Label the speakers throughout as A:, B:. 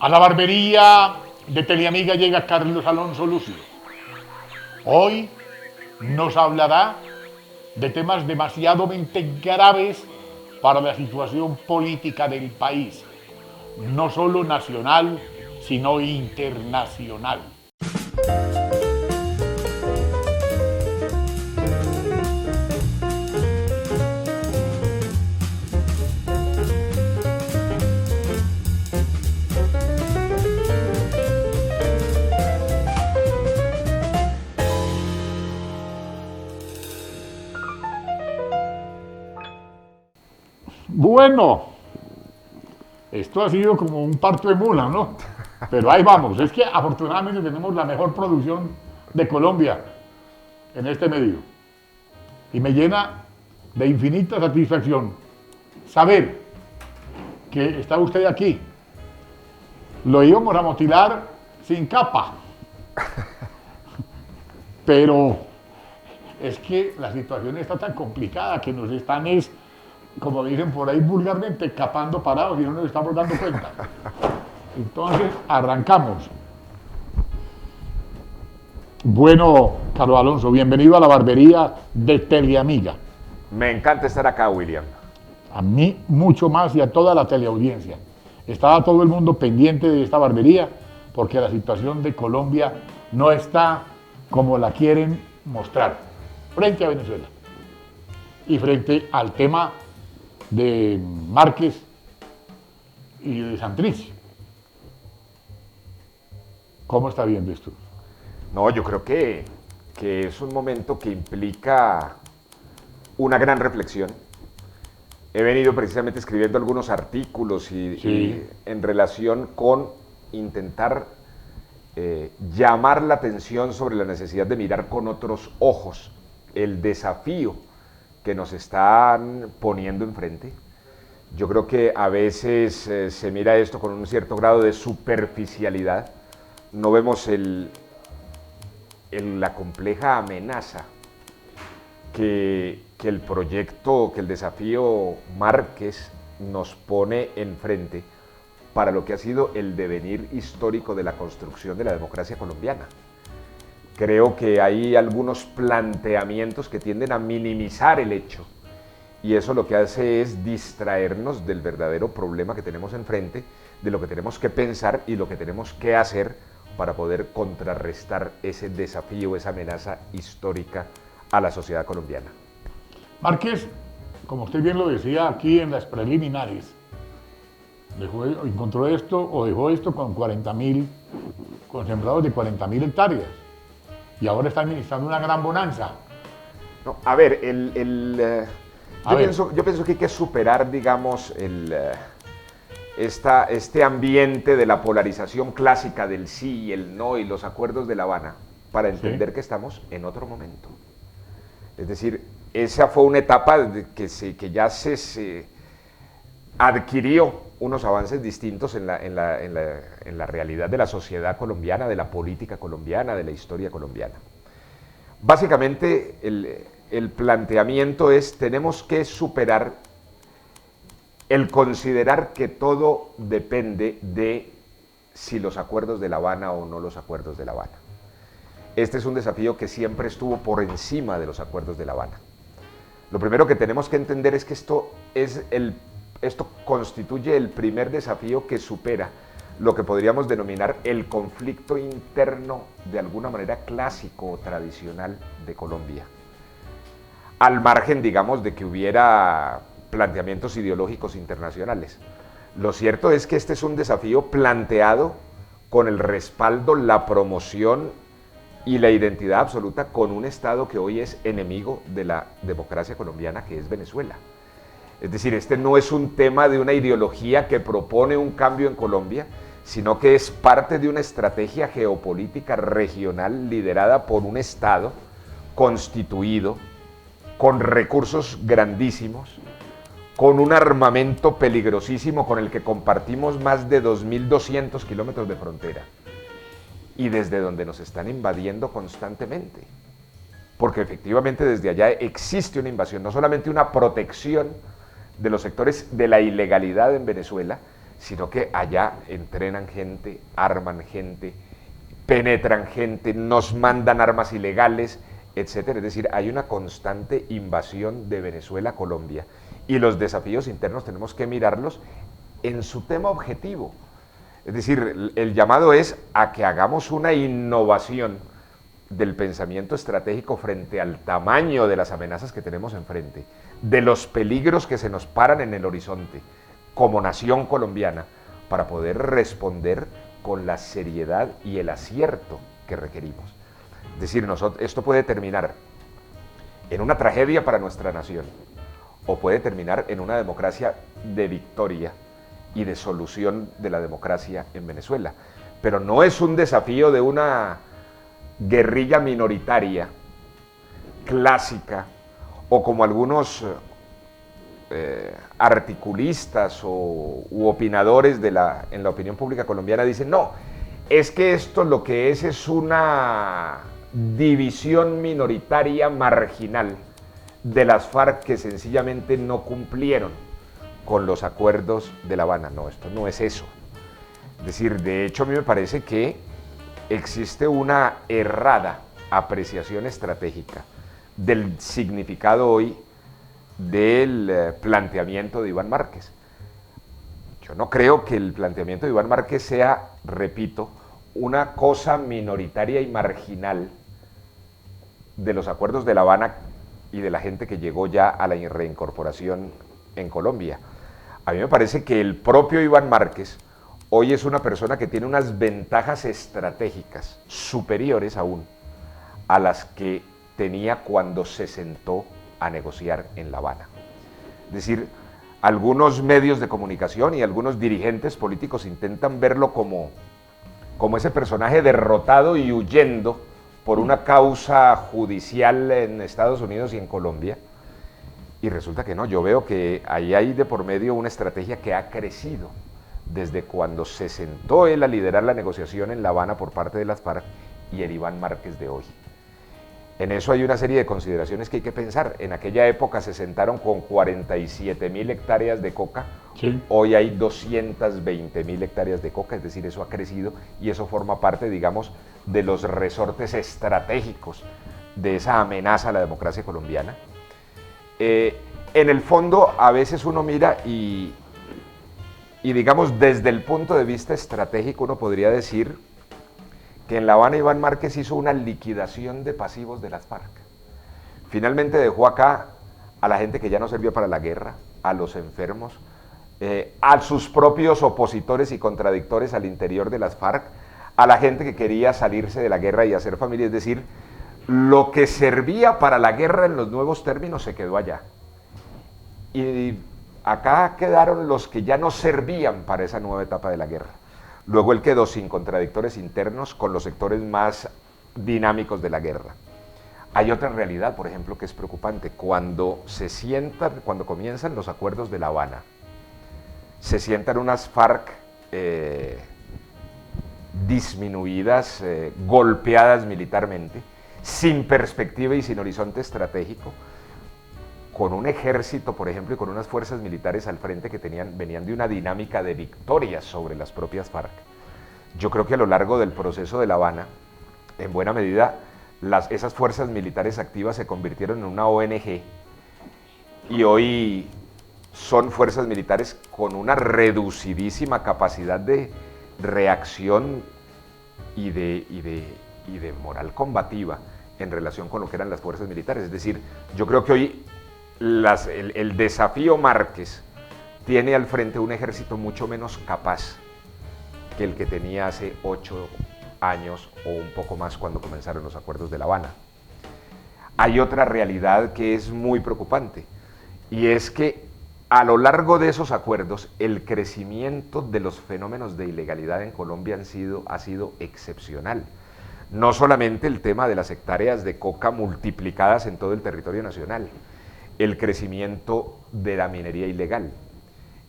A: A la barbería de Teleamiga llega Carlos Alonso Lucio. Hoy nos hablará de temas demasiadamente graves para la situación política del país, no solo nacional, sino internacional. Bueno, esto ha sido como un parto de mula, ¿no? Pero ahí vamos. Es que afortunadamente tenemos la mejor producción de Colombia en este medio. Y me llena de infinita satisfacción saber que está usted aquí. Lo íbamos a motilar sin capa. Pero es que la situación está tan complicada que nos están, como dicen por ahí vulgarmente, capando parados y no nos estamos dando cuenta. Entonces, arrancamos. Bueno, Carlos Alonso, bienvenido a la barbería de Teleamiga.
B: Me encanta estar acá, William.
A: A mí mucho más y a toda la teleaudiencia. Estaba todo el mundo pendiente de esta barbería porque la situación de Colombia no está como la quieren mostrar frente a Venezuela y frente al tema de Márquez y de Santrich. ¿Cómo está viendo esto?
B: No, yo creo que es un momento que implica una gran reflexión. He venido precisamente escribiendo algunos artículos y en relación con intentar llamar la atención sobre la necesidad de mirar con otros ojos el desafío que nos están poniendo enfrente. Yo creo que a veces se mira esto con un cierto grado de superficialidad. No vemos la compleja amenaza que el proyecto, que el desafío Márquez nos pone enfrente para lo que ha sido el devenir histórico de la construcción de la democracia colombiana. Creo que hay algunos planteamientos que tienden a minimizar el hecho y eso lo que hace es distraernos del verdadero problema que tenemos enfrente, de lo que tenemos que pensar y lo que tenemos que hacer para poder contrarrestar ese desafío, esa amenaza histórica a la sociedad colombiana.
A: Márquez, como usted bien lo decía aquí en las preliminares, encontró esto o dejó esto con 40.000, con sembrados de 40.000 hectáreas y ahora está administrando una gran bonanza.
B: No, a ver, yo pienso que hay que superar, digamos, este ambiente de la polarización clásica del sí y el no y los acuerdos de La Habana para entender que estamos en otro momento. Es decir, esa fue una etapa que ya se adquirió unos avances distintos en la realidad de la sociedad colombiana, de la política colombiana, de la historia colombiana. Básicamente, el planteamiento es, tenemos que superar el considerar que todo depende de si los acuerdos de La Habana o no los acuerdos de La Habana. Este es un desafío que siempre estuvo por encima de los acuerdos de La Habana. Lo primero que tenemos que entender es que esto constituye el primer desafío que supera lo que podríamos denominar el conflicto interno, de alguna manera clásico o tradicional de Colombia. Al margen, digamos, de que hubiera planteamientos ideológicos internacionales. Lo cierto es que este es un desafío planteado con el respaldo, la promoción y la identidad absoluta con un Estado que hoy es enemigo de la democracia colombiana, que es Venezuela. Es decir, este no es un tema de una ideología que propone un cambio en Colombia, sino que es parte de una estrategia geopolítica regional liderada por un Estado constituido, con recursos grandísimos, con un armamento peligrosísimo con el que compartimos más de 2.200 kilómetros de frontera y desde donde nos están invadiendo constantemente. Porque efectivamente desde allá existe una invasión, no solamente una protección de los sectores de la ilegalidad en Venezuela, sino que allá entrenan gente, arman gente, penetran gente, nos mandan armas ilegales, etcétera. Es decir, hay una constante invasión de Venezuela a Colombia y los desafíos internos tenemos que mirarlos en su tema objetivo. Es decir, el llamado es a que hagamos una innovación del pensamiento estratégico frente al tamaño de las amenazas que tenemos enfrente, de los peligros que se nos paran en el horizonte como nación colombiana, para poder responder con la seriedad y el acierto que requerimos. Es decir, esto puede terminar en una tragedia para nuestra nación o puede terminar en una democracia de victoria y de solución de la democracia en Venezuela. Pero no es un desafío de una guerrilla minoritaria, clásica, o como algunos articulistas u opinadores en la opinión pública colombiana dicen, no, es que esto lo que es una división minoritaria marginal de las FARC que sencillamente no cumplieron con los acuerdos de La Habana. No, esto no es eso. Es decir, de hecho a mí me parece que existe una errada apreciación estratégica del significado hoy del planteamiento de Iván Márquez. Yo no creo que el planteamiento de Iván Márquez sea, repito, una cosa minoritaria y marginal de los acuerdos de La Habana y de la gente que llegó ya a la reincorporación en Colombia. A mí me parece que el propio Iván Márquez hoy es una persona que tiene unas ventajas estratégicas superiores aún a las que tenía cuando se sentó a negociar en La Habana. Es decir, algunos medios de comunicación y algunos dirigentes políticos intentan verlo como ese personaje derrotado y huyendo por una causa judicial en Estados Unidos y en Colombia, y resulta que no. Yo veo que ahí hay de por medio una estrategia que ha crecido desde cuando se sentó él a liderar la negociación en La Habana por parte de las FARC y el Iván Márquez de hoy. En eso hay una serie de consideraciones que hay que pensar. En aquella época se sentaron con 47.000 hectáreas de coca,
A: Sí.
B: Hoy hay 220.000 hectáreas de coca, es decir, eso ha crecido y eso forma parte, digamos, de los resortes estratégicos de esa amenaza a la democracia colombiana. En el fondo, a veces uno mira y digamos, desde el punto de vista estratégico, uno podría decir que en La Habana Iván Márquez hizo una liquidación de pasivos de las FARC. Finalmente dejó acá a la gente que ya no servía para la guerra, a los enfermos, a sus propios opositores y contradictores al interior de las FARC, a la gente que quería salirse de la guerra y hacer familia. Es decir, lo que servía para la guerra en los nuevos términos se quedó allá. Y acá quedaron los que ya no servían para esa nueva etapa de la guerra. Luego él quedó sin contradictores internos con los sectores más dinámicos de la guerra. Hay otra realidad, por ejemplo, que es preocupante. Cuando comienzan los acuerdos de La Habana, se sientan unas FARC disminuidas, golpeadas militarmente, sin perspectiva y sin horizonte estratégico, con un ejército, por ejemplo, y con unas fuerzas militares al frente que venían de una dinámica de victorias sobre las propias FARC. Yo creo que a lo largo del proceso de La Habana, en buena medida, esas fuerzas militares activas se convirtieron en una ONG y hoy son fuerzas militares con una reducidísima capacidad de reacción y de moral combativa en relación con lo que eran las fuerzas militares. Es decir, yo creo que hoy el desafío Márquez tiene al frente un ejército mucho menos capaz que el que tenía hace 8 años o un poco más cuando comenzaron los acuerdos de La Habana. Hay otra realidad que es muy preocupante y es que a lo largo de esos acuerdos el crecimiento de los fenómenos de ilegalidad en Colombia ha sido excepcional. No solamente el tema de las hectáreas de coca multiplicadas en todo el territorio nacional, el crecimiento de la minería ilegal,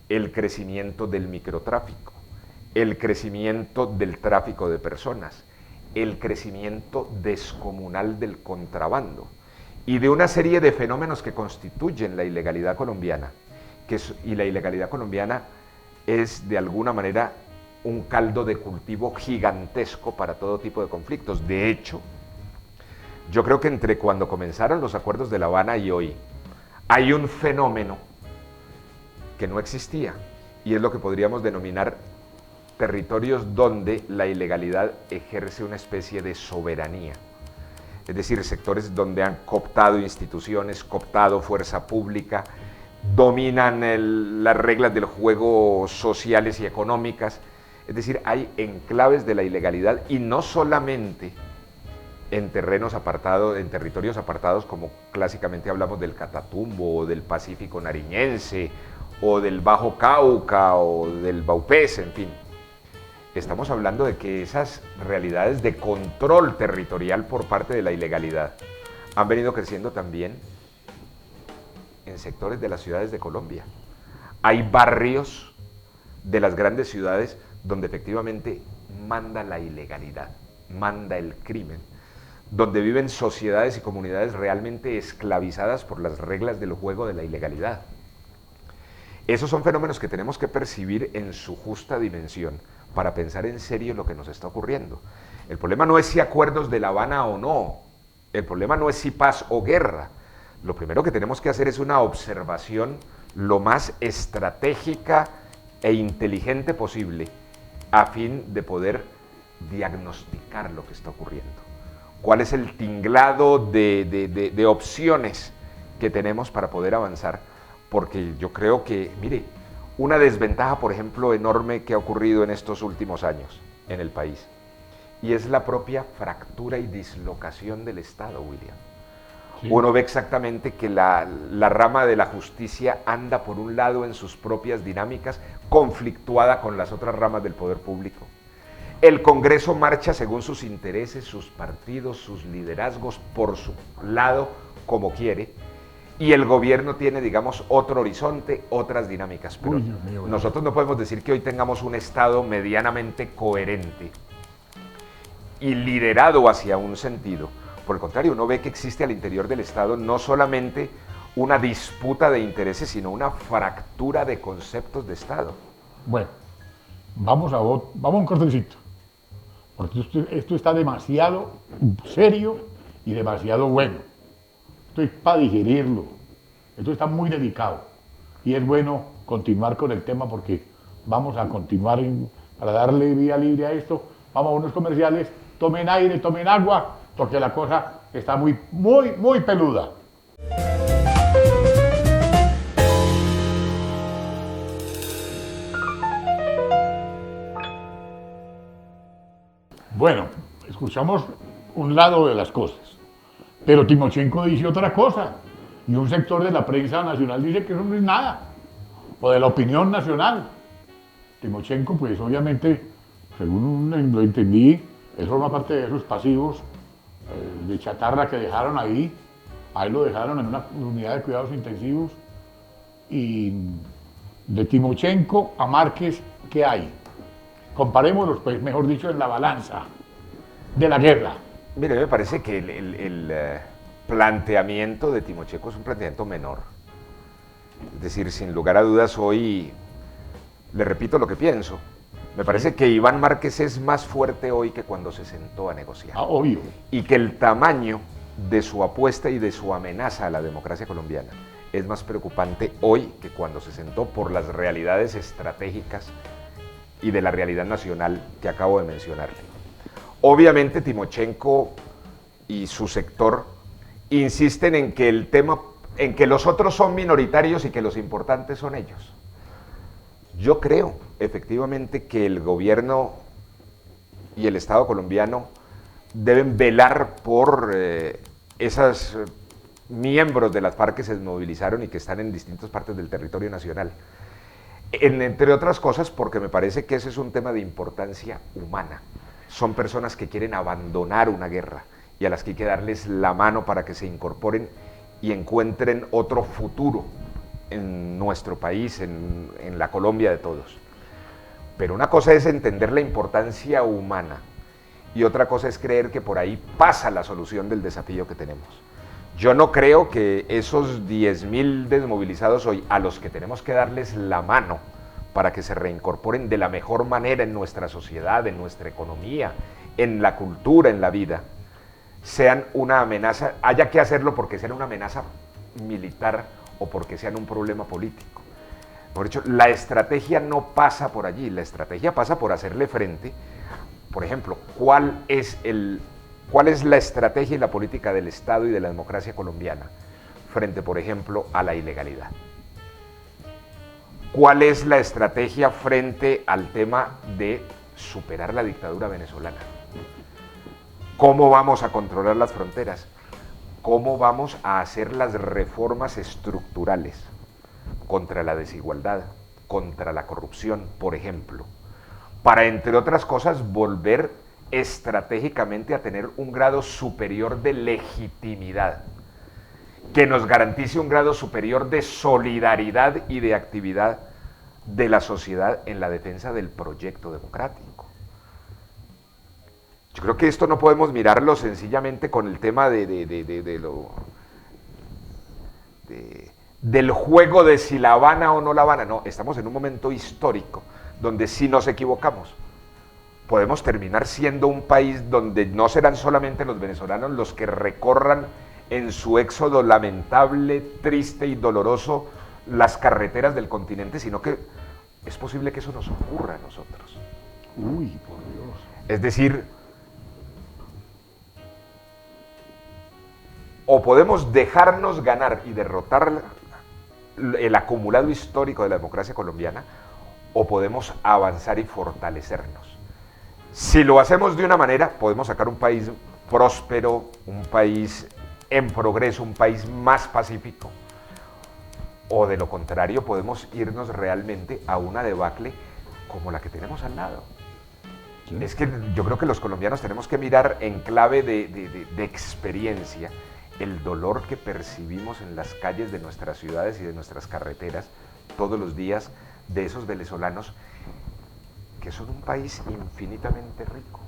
B: el crecimiento del microtráfico, el crecimiento del tráfico de personas, el crecimiento descomunal del contrabando y de una serie de fenómenos que constituyen la ilegalidad colombiana. Y la ilegalidad colombiana es de alguna manera un caldo de cultivo gigantesco para todo tipo de conflictos. De hecho, yo creo que entre cuando comenzaron los acuerdos de La Habana y hoy, hay un fenómeno que no existía, y es lo que podríamos denominar territorios donde la ilegalidad ejerce una especie de soberanía. Es decir, sectores donde han cooptado instituciones, cooptado fuerza pública, dominan las reglas del juego sociales y económicas. Es decir, hay enclaves de la ilegalidad, y no solamente en terrenos apartados, en territorios apartados, como clásicamente hablamos del Catatumbo o del Pacífico nariñense o del Bajo Cauca o del Baupés, en fin. Estamos hablando de que esas realidades de control territorial por parte de la ilegalidad han venido creciendo también en sectores de las ciudades de Colombia. Hay barrios de las grandes ciudades donde efectivamente manda la ilegalidad, manda el crimen, donde viven sociedades y comunidades realmente esclavizadas por las reglas del juego de la ilegalidad. Esos son fenómenos que tenemos que percibir en su justa dimensión para pensar en serio lo que nos está ocurriendo. El problema no es si acuerdos de La Habana o no, el problema no es si paz o guerra. Lo primero que tenemos que hacer es una observación lo más estratégica e inteligente posible a fin de poder diagnosticar lo que está ocurriendo. ¿Cuál es el tinglado de opciones que tenemos para poder avanzar? Porque yo creo que, mire, una desventaja, por ejemplo, enorme que ha ocurrido en estos últimos años en el país, y es la propia fractura y dislocación del Estado, William. Sí. Uno ve exactamente que la rama de la justicia anda por un lado en sus propias dinámicas, conflictuada con las otras ramas del poder público. El Congreso marcha según sus intereses, sus partidos, sus liderazgos, por su lado, como quiere, y el gobierno tiene, digamos, otro horizonte, otras dinámicas. Pero nosotros no podemos decir que hoy tengamos un Estado medianamente coherente y liderado hacia un sentido. Por el contrario, uno ve que existe al interior del Estado no solamente una disputa de intereses, sino una fractura de conceptos de Estado.
A: Bueno, vamos a un cortecito, porque esto está demasiado serio y demasiado bueno. Esto es para digerirlo, esto está muy delicado, y es bueno continuar con el tema porque vamos a continuar para darle vía libre a esto. Vamos a unos comerciales, tomen aire, tomen agua, porque la cosa está muy peluda. Bueno, escuchamos un lado de las cosas, pero Timochenko dice otra cosa, y un sector de la prensa nacional dice que eso no es nada, o de la opinión nacional. Timochenko, pues obviamente, según lo entendí, él forma parte de esos pasivos de chatarra que dejaron ahí. A él lo dejaron en una unidad de cuidados intensivos. Y de Timochenko a Márquez, ¿qué hay? Comparémoslos, pues, mejor dicho, en la balanza de la guerra.
B: Mire, me parece que el planteamiento de Timochenko es un planteamiento menor. Es decir, sin lugar a dudas, hoy le repito lo que pienso. Me parece que Iván Márquez es más fuerte hoy que cuando se sentó a negociar.
A: Obvio.
B: Y que el tamaño de su apuesta y de su amenaza a la democracia colombiana es más preocupante hoy que cuando se sentó, por las realidades estratégicas y de la realidad nacional que acabo de mencionarle. Obviamente Timochenko y su sector insisten en que en que los otros son minoritarios y que los importantes son ellos. Yo creo efectivamente que el gobierno y el Estado colombiano deben velar por esos miembros de las FARC que se movilizaron y que están en distintas partes del territorio nacional. Entre otras cosas, porque me parece que ese es un tema de importancia humana. Son personas que quieren abandonar una guerra y a las que hay que darles la mano para que se incorporen y encuentren otro futuro en nuestro país, en la Colombia de todos. Pero una cosa es entender la importancia humana y otra cosa es creer que por ahí pasa la solución del desafío que tenemos. Yo no creo que esos 10.000 desmovilizados hoy, a los que tenemos que darles la mano para que se reincorporen de la mejor manera en nuestra sociedad, en nuestra economía, en la cultura, en la vida, sean una amenaza, haya que hacerlo porque sean una amenaza militar o porque sean un problema político. Por hecho, la estrategia no pasa por allí, la estrategia pasa por hacerle frente. Por ejemplo, ¿cuál es la estrategia y la política del Estado y de la democracia colombiana frente, por ejemplo, a la ilegalidad? ¿Cuál es la estrategia frente al tema de superar la dictadura venezolana? ¿Cómo vamos a controlar las fronteras? ¿Cómo vamos a hacer las reformas estructurales contra la desigualdad, contra la corrupción, por ejemplo? Para, entre otras cosas, volver estratégicamente a tener un grado superior de legitimidad, que nos garantice un grado superior de solidaridad y de actividad de la sociedad en la defensa del proyecto democrático. Yo creo que esto no podemos mirarlo sencillamente con el tema del juego de si La Habana o no La Habana. No, estamos en un momento histórico donde si nos equivocamos podemos terminar siendo un país donde no serán solamente los venezolanos los que recorran en su éxodo lamentable, triste y doloroso las carreteras del continente, sino que es posible que eso nos ocurra a nosotros.
A: Uy, por Dios.
B: Es decir, o podemos dejarnos ganar y derrotar el acumulado histórico de la democracia colombiana, o podemos avanzar y fortalecernos. Si lo hacemos de una manera, podemos sacar un país próspero, un país en progreso, un país más pacífico, o de lo contrario podemos irnos realmente a una debacle como la que tenemos al lado. ¿Sí? Es que yo creo que los colombianos tenemos que mirar en clave de experiencia el dolor que percibimos en las calles de nuestras ciudades y de nuestras carreteras todos los días de esos venezolanos que son un país infinitamente rico.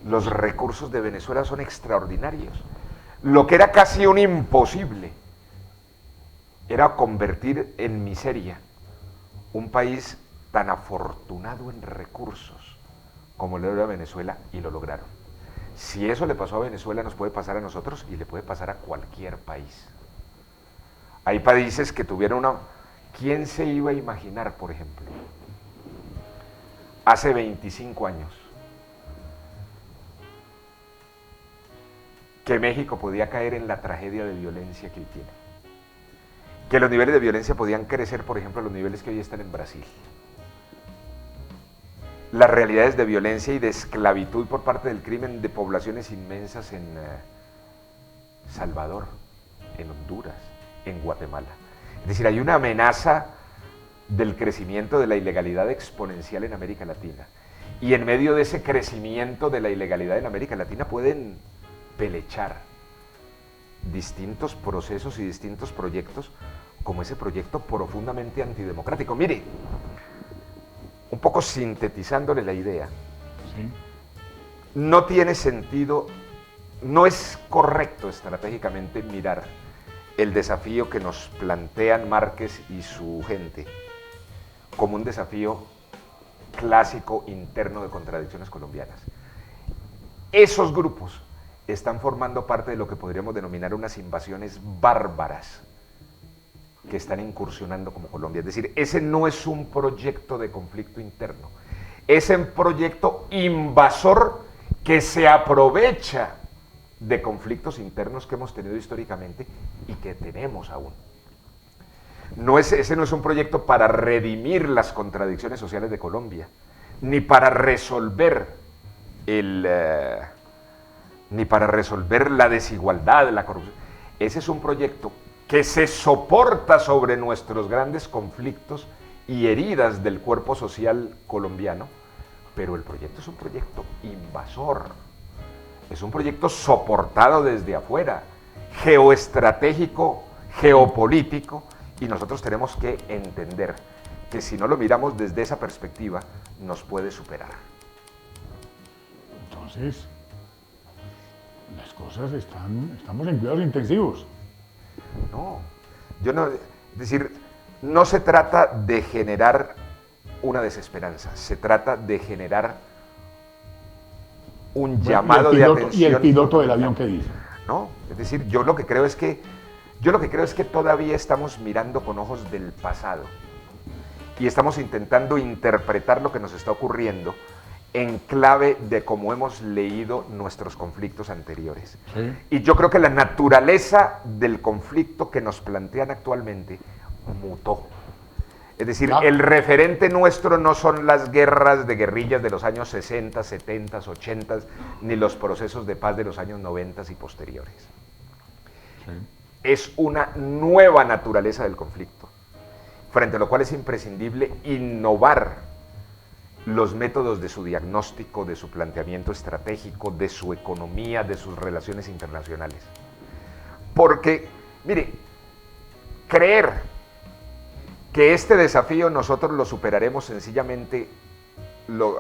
B: Los recursos de Venezuela son extraordinarios. Lo que era casi un imposible era convertir en miseria un país tan afortunado en recursos como lo era Venezuela, y lo lograron. Si eso le pasó a Venezuela, nos puede pasar a nosotros y le puede pasar a cualquier país. Hay países que tuvieron una... ¿Quién se iba a imaginar, por ejemplo, hace 25 años, que México podía caer en la tragedia de violencia que tiene? Que los niveles de violencia podían crecer, por ejemplo, a los niveles que hoy están en Brasil. Las realidades de violencia y de esclavitud por parte del crimen de poblaciones inmensas en Salvador, en Honduras, en Guatemala. Es decir, hay una amenaza del crecimiento de la ilegalidad exponencial en América Latina. Y en medio de ese crecimiento de la ilegalidad en América Latina pueden pelechar distintos procesos y distintos proyectos, como ese proyecto profundamente antidemocrático. Mire, un poco sintetizándole la idea,
A: ¿sí?
B: No tiene sentido, no es correcto estratégicamente mirar el desafío que nos plantean Márquez y su gente como un desafío clásico interno de contradicciones colombianas. Esos grupos están formando parte de lo que podríamos denominar unas invasiones bárbaras que están incursionando como Colombia. Es decir, ese no es un proyecto de conflicto interno, es un proyecto invasor que se aprovecha de conflictos internos que hemos tenido históricamente y que tenemos aún. Ese no es un proyecto para redimir las contradicciones sociales de Colombia, ni para resolver la desigualdad, la corrupción. Ese es un proyecto que se soporta sobre nuestros grandes conflictos y heridas del cuerpo social colombiano, pero el proyecto es un proyecto invasor, es un proyecto soportado desde afuera, geoestratégico, geopolítico, y nosotros tenemos que entender que si no lo miramos desde esa perspectiva, nos puede superar.
A: Entonces, las cosas estamos en cuidados intensivos.
B: No, es decir, no se trata de generar una desesperanza, se trata de generar un
A: Bueno,
B: llamado de atención.
A: Y el piloto del avión, ¿qué dice?
B: ¿No? Es decir, yo lo que creo es que todavía estamos mirando con ojos del pasado y estamos intentando interpretar lo que nos está ocurriendo en clave de cómo hemos leído nuestros conflictos anteriores.
A: Sí.
B: Y yo creo que la naturaleza del conflicto que nos plantean actualmente mutó. Es decir, el referente nuestro no son las guerras de guerrillas de los años 60, 70, 80, ni los procesos de paz de los años 90 y posteriores. Sí. Es una nueva naturaleza del conflicto, frente a lo cual es imprescindible innovar los métodos de su diagnóstico, de su planteamiento estratégico, de su economía, de sus relaciones internacionales. Porque, mire, creer que este desafío nosotros lo superaremos sencillamente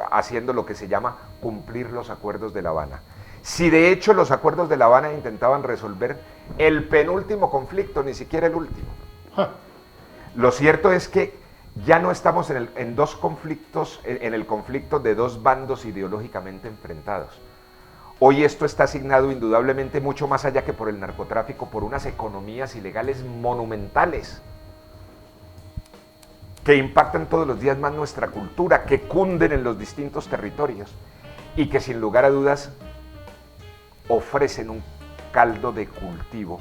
B: haciendo lo que se llama cumplir los acuerdos de La Habana. Si de hecho los acuerdos de La Habana intentaban resolver el penúltimo conflicto, ni siquiera el último. Lo cierto es que ya no estamos en dos conflictos, en el conflicto de dos bandos ideológicamente enfrentados. Hoy esto está asignado indudablemente mucho más allá que por el narcotráfico, por unas economías ilegales monumentales que impactan todos los días más nuestra cultura, que cunden en los distintos territorios y que sin lugar a dudas ofrecen un caldo de cultivo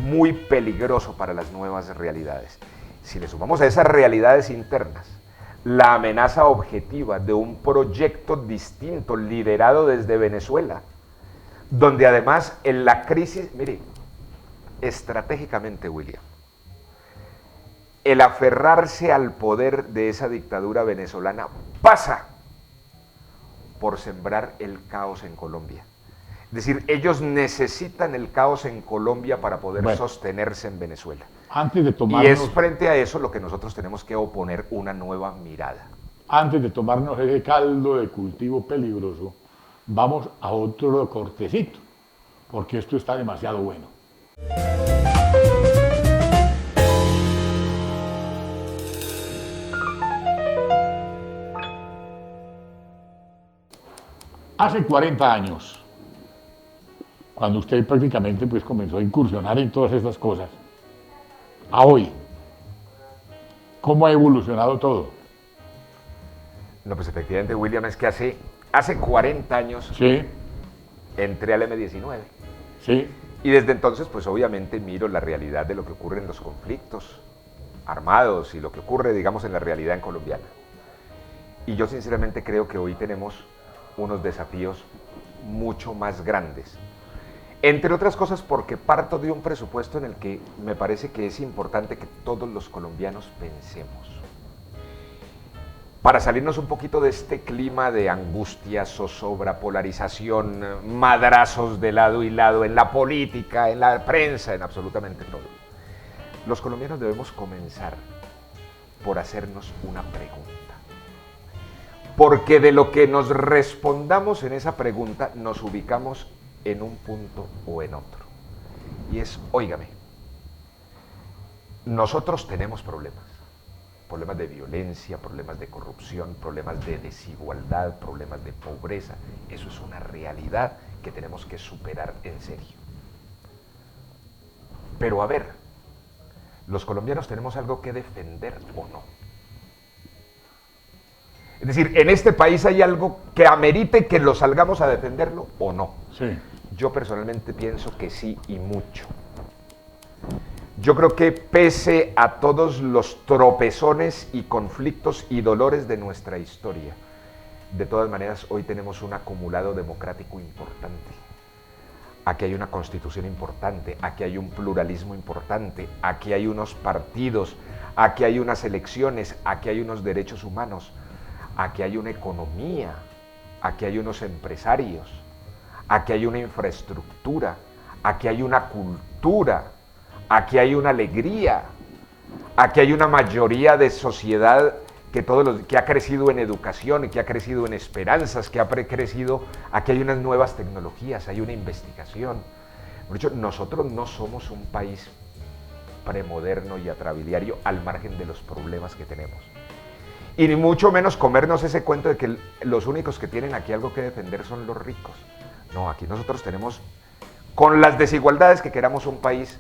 B: muy peligroso para las nuevas realidades. Si le sumamos a esas realidades internas la amenaza objetiva de un proyecto distinto liderado desde Venezuela, donde además en la crisis, mire, estratégicamente, William, el aferrarse al poder de esa dictadura venezolana pasa por sembrar el caos en Colombia. Es decir, ellos necesitan el caos en Colombia para poder sostenerse en Venezuela.
A: Antes de tomarnos,
B: y es frente a eso lo que nosotros tenemos que oponer una nueva mirada.
A: Antes de tomarnos ese caldo de cultivo peligroso, vamos a otro cortecito, porque esto está demasiado bueno. Hace 40 años, cuando usted prácticamente pues, comenzó a incursionar en todas estas cosas, a hoy, ¿cómo ha evolucionado todo?
B: No, pues efectivamente, William, es que hace 40 años
A: sí.
B: Entré al M19.
A: Sí.
B: Y desde entonces, pues obviamente miro la realidad de lo que ocurre en los conflictos armados y lo que ocurre, digamos, en la realidad en colombiana. Y yo sinceramente creo que hoy tenemos unos desafíos mucho más grandes. Entre otras cosas porque parto de un presupuesto en el que me parece que es importante que todos los colombianos pensemos. Para salirnos un poquito de este clima de angustia, zozobra, polarización, madrazos de lado y lado, en la política, en la prensa, en absolutamente todo. Los colombianos debemos comenzar por hacernos una pregunta. Porque de lo que nos respondamos en esa pregunta, nos ubicamos en un punto o en otro. Y es, óigame, nosotros tenemos problemas de violencia, problemas de corrupción, problemas de desigualdad, problemas de pobreza. Eso es una realidad que tenemos que superar en serio. Pero a ver, ¿los colombianos tenemos algo que defender o no? Es decir, ¿en este país hay algo que amerite que lo salgamos a defenderlo o no?
A: Sí.
B: Yo personalmente pienso que sí y mucho. Yo creo que pese a todos los tropezones y conflictos y dolores de nuestra historia, de todas maneras hoy tenemos un acumulado democrático importante. Aquí hay una constitución importante, aquí hay un pluralismo importante, aquí hay unos partidos, aquí hay unas elecciones, aquí hay unos derechos humanos, aquí hay una economía, aquí hay unos empresarios, aquí hay una infraestructura, aquí hay una cultura, aquí hay una alegría, aquí hay una mayoría de sociedad que ha crecido en educación, que ha crecido en esperanzas, que ha crecido, aquí hay unas nuevas tecnologías, hay una investigación. Por hecho, nosotros no somos un país premoderno y atrabiliario al margen de los problemas que tenemos. Y ni mucho menos comernos ese cuento de que los únicos que tienen aquí algo que defender son los ricos. No, aquí nosotros tenemos, con las desigualdades que queramos un país,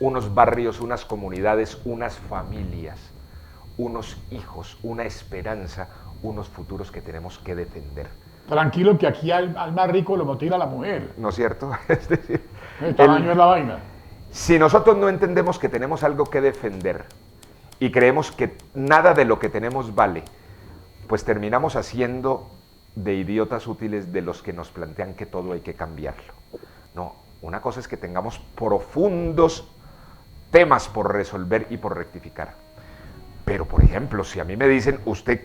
B: unos barrios, unas comunidades, unas familias, unos hijos, una esperanza, unos futuros que tenemos que defender.
A: Tranquilo que aquí al más rico lo motiva la mujer.
B: ¿No es cierto? Es decir,
A: El tamaño es la vaina.
B: si nosotros no entendemos que tenemos algo que defender y creemos que nada de lo que tenemos vale, pues terminamos haciendo de idiotas útiles de los que nos plantean que todo hay que cambiarlo. No, una cosa es que tengamos profundos temas por resolver y por rectificar. Pero, por ejemplo, si a mí me dicen, ¿usted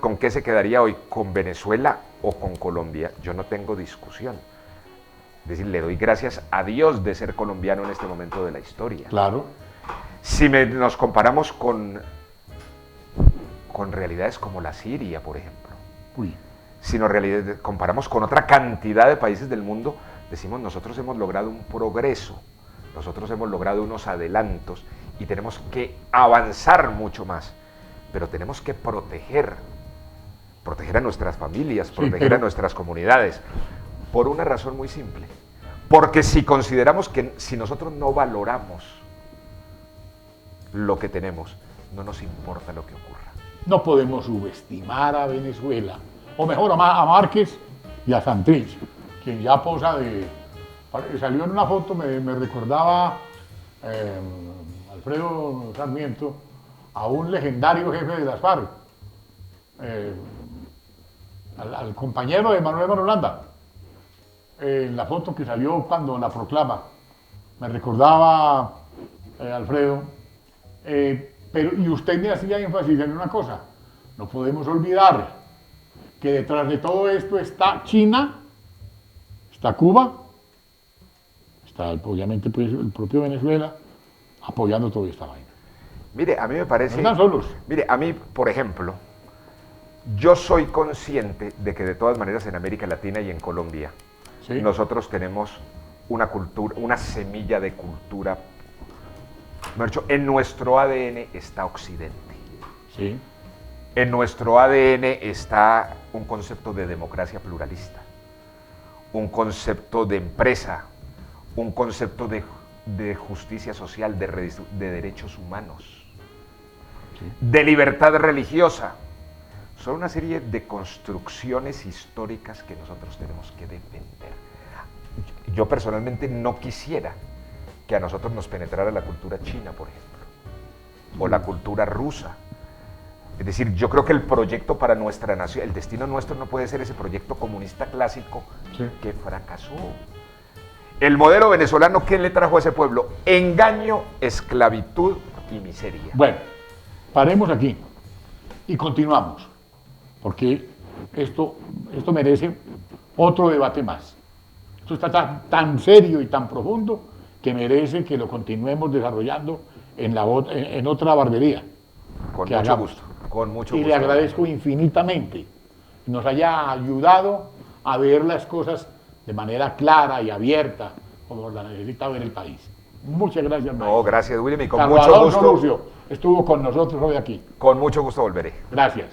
B: con qué se quedaría hoy? ¿Con Venezuela o con Colombia? Yo no tengo discusión. Es decir, le doy gracias a Dios de ser colombiano en este momento de la historia.
A: Claro.
B: Si nos comparamos con realidades como la Siria, por ejemplo,
A: Uy.
B: si nos comparamos con otra cantidad de países del mundo, decimos, nosotros hemos logrado un progreso, nosotros hemos logrado unos adelantos y tenemos que avanzar mucho más, pero tenemos que proteger a nuestras familias, proteger a nuestras comunidades, por una razón muy simple. Porque si consideramos que si nosotros no valoramos lo que tenemos, no nos importa lo que ocurra.
A: No podemos subestimar a Venezuela, o mejor a Márquez y a Santrich, quien ya posa de... Salió en una foto, me recordaba Alfredo Sarmiento, a un legendario jefe de las FARC, al compañero de Manuel Marulanda, en la foto que salió cuando la proclama. Me recordaba Alfredo, y usted me hacía énfasis en una cosa, no podemos olvidar que detrás de todo esto está China, está Cuba, está obviamente pues, el propio Venezuela apoyando toda esta vaina.
B: Mire, a mí me parece...
A: No están solos.
B: Mire, a mí, por ejemplo, yo soy consciente de que de todas maneras en América Latina y en Colombia,
A: ¿Sí?
B: nosotros tenemos una cultura, una semilla de cultura. En nuestro ADN está Occidente.
A: Sí.
B: En nuestro ADN está un concepto de democracia pluralista, un concepto de empresa, un concepto de justicia social, de derechos humanos,
A: Sí.
B: de libertad religiosa. Son una serie de construcciones históricas que nosotros tenemos que defender. Yo personalmente no quisiera que a nosotros nos penetrara la cultura china, por ejemplo, o la cultura rusa. Es decir, yo creo que el proyecto para nuestra nación, el destino nuestro no puede ser ese proyecto comunista clásico
A: Sí.
B: que fracasó. El modelo venezolano, ¿qué le trajo a ese pueblo? Engaño, esclavitud y miseria.
A: Bueno, paremos aquí y continuamos, porque esto merece otro debate más. Esto está tan serio y tan profundo que merece que lo continuemos desarrollando en otra barbería.
B: Con
A: que
B: mucho
A: hagamos.
B: gusto, con mucho
A: Y
B: gusto.
A: le agradezco infinitamente que nos haya ayudado a ver las cosas de manera clara y abierta, como la necesita ver el país. Muchas gracias,
B: No,
A: maestro.
B: gracias, William, y con
A: Carlos
B: mucho
A: Alonso
B: gusto.
A: Lucio estuvo con nosotros hoy aquí.
B: Con mucho gusto volveré.
A: Gracias.